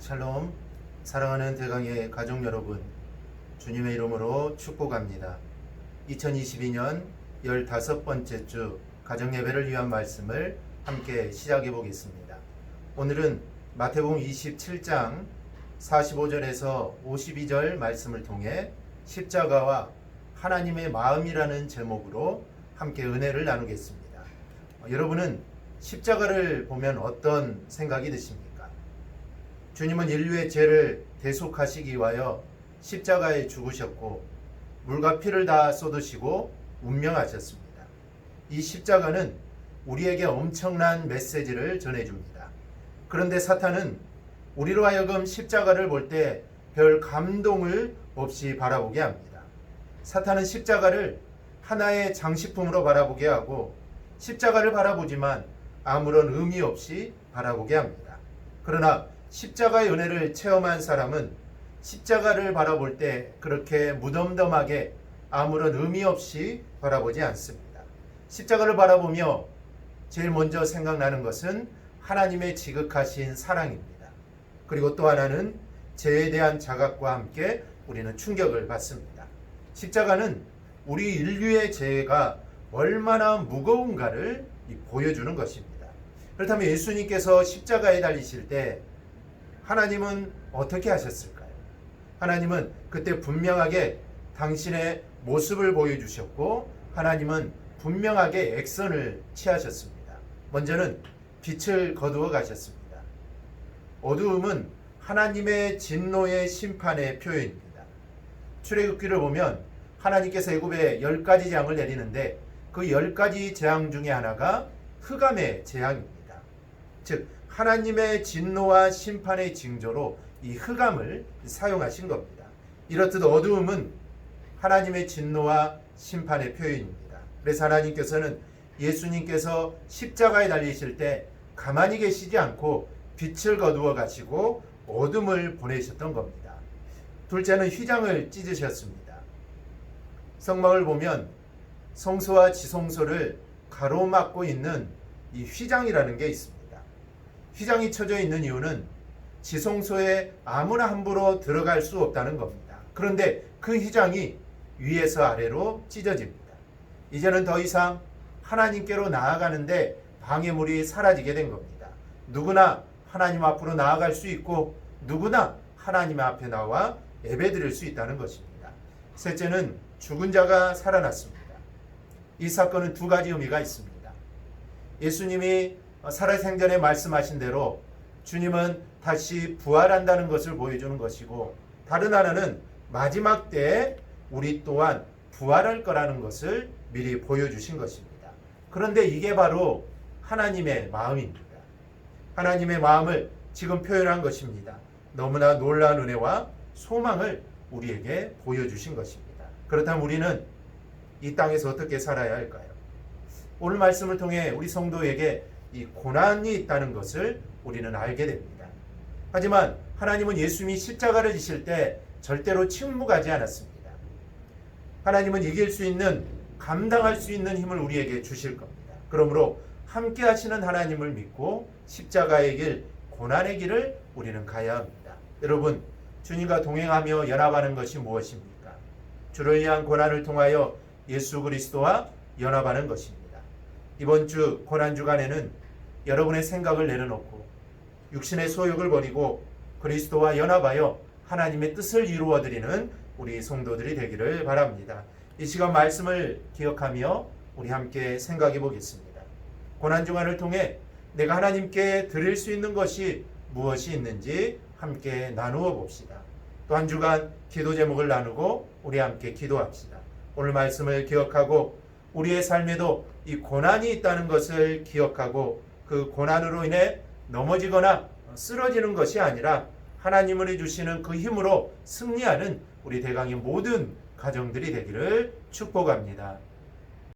샬롬, 사랑하는 대강의 가족 여러분, 주님의 이름으로 축복합니다. 2022년 15번째 주 가정예배를 위한 말씀을 함께 시작해 보겠습니다. 오늘은 마태복음 27장 45절에서 52절 말씀을 통해 십자가와 하나님의 마음이라는 제목으로 함께 은혜를 나누겠습니다. 여러분은 십자가를 보면 어떤 생각이 드십니까? 주님은 인류의 죄를 대속하시기 위하여 십자가에 죽으셨고 물과 피를 다 쏟으시고 운명하셨습니다. 이 십자가는 우리에게 엄청난 메시지를 전해줍니다. 그런데 사탄은 우리로 하여금 십자가를 볼 때 별 감동을 없이 바라보게 합니다. 사탄은 십자가를 하나의 장식품으로 바라보게 하고 십자가를 바라보지만 아무런 의미 없이 바라보게 합니다. 그러나 십자가의 은혜를 체험한 사람은 십자가를 바라볼 때 그렇게 무덤덤하게 아무런 의미 없이 바라보지 않습니다. 십자가를 바라보며 제일 먼저 생각나는 것은 하나님의 지극하신 사랑입니다. 그리고 또 하나는 죄에 대한 자각과 함께 우리는 충격을 받습니다. 십자가는 우리 인류의 죄가 얼마나 무거운가를 보여주는 것입니다. 그렇다면 예수님께서 십자가에 달리실 때 하나님은 어떻게 하셨을까요? 하나님은 그때 분명하게 당신의 모습을 보여주셨고 하나님은 분명하게 액션을 취하셨습니다. 먼저는 빛을 거두어 가셨습니다. 어두움은 하나님의 진노의 심판의 표현입니다. 출애굽기를 보면 하나님께서 애굽에 10가지 재앙을 내리는데 그 10가지 재앙 중에 하나가 흑암의 재앙입니다. 즉 하나님의 진노와 심판의 징조로 이 흑암을 사용하신 겁니다. 이렇듯 어두움은 하나님의 진노와 심판의 표현입니다. 그래서 하나님께서는 예수님께서 십자가에 달리실 때 가만히 계시지 않고 빛을 거두어 가시고 어둠을 보내셨던 겁니다. 둘째는 휘장을 찢으셨습니다. 성막을 보면 성소와 지성소를 가로막고 있는 이 휘장이라는 게 있습니다. 휘장이 쳐져 있는 이유는 지성소에 아무나 함부로 들어갈 수 없다는 겁니다. 그런데 그 휘장이 위에서 아래로 찢어집니다. 이제는 더 이상 하나님께로 나아가는데 방해물이 사라지게 된 겁니다. 누구나 하나님 앞으로 나아갈 수 있고 누구나 하나님 앞에 나와 예배드릴 수 있다는 것입니다. 셋째는 죽은 자가 살아났습니다. 이 사건은 두 가지 의미가 있습니다. 예수님이 살아생전에 말씀하신 대로 주님은 다시 부활한다는 것을 보여주는 것이고 다른 하나는 마지막 때에 우리 또한 부활할 거라는 것을 미리 보여주신 것입니다. 그런데 이게 바로 하나님의 마음입니다. 하나님의 마음을 지금 표현한 것입니다. 너무나 놀라운 은혜와 소망을 우리에게 보여주신 것입니다. 그렇다면 우리는 이 땅에서 어떻게 살아야 할까요? 오늘 말씀을 통해 우리 성도에게 이 고난이 있다는 것을 우리는 알게 됩니다. 하지만 하나님은 예수님이 십자가를 지실 때 절대로 침묵하지 않았습니다. 하나님은 이길 수 있는, 감당할 수 있는 힘을 우리에게 주실 겁니다. 그러므로 함께 하시는 하나님을 믿고 십자가의 길, 고난의 길을 우리는 가야 합니다. 여러분, 주님과 동행하며 연합하는 것이 무엇입니까? 주를 위한 고난을 통하여 예수 그리스도와 연합하는 것입니다. 이번 주 고난 주간에는 여러분의 생각을 내려놓고 육신의 소욕을 버리고 그리스도와 연합하여 하나님의 뜻을 이루어드리는 우리 성도들이 되기를 바랍니다. 이 시간 말씀을 기억하며 우리 함께 생각해 보겠습니다. 고난 주간을 통해 내가 하나님께 드릴 수 있는 것이 무엇이 있는지 함께 나누어 봅시다. 또 한 주간 기도 제목을 나누고 우리 함께 기도합시다. 오늘 말씀을 기억하고 우리의 삶에도 이 고난이 있다는 것을 기억하고 그 고난으로 인해 넘어지거나 쓰러지는 것이 아니라 하나님을 주시는 그 힘으로 승리하는 우리 대강의 모든 가정들이 되기를 축복합니다.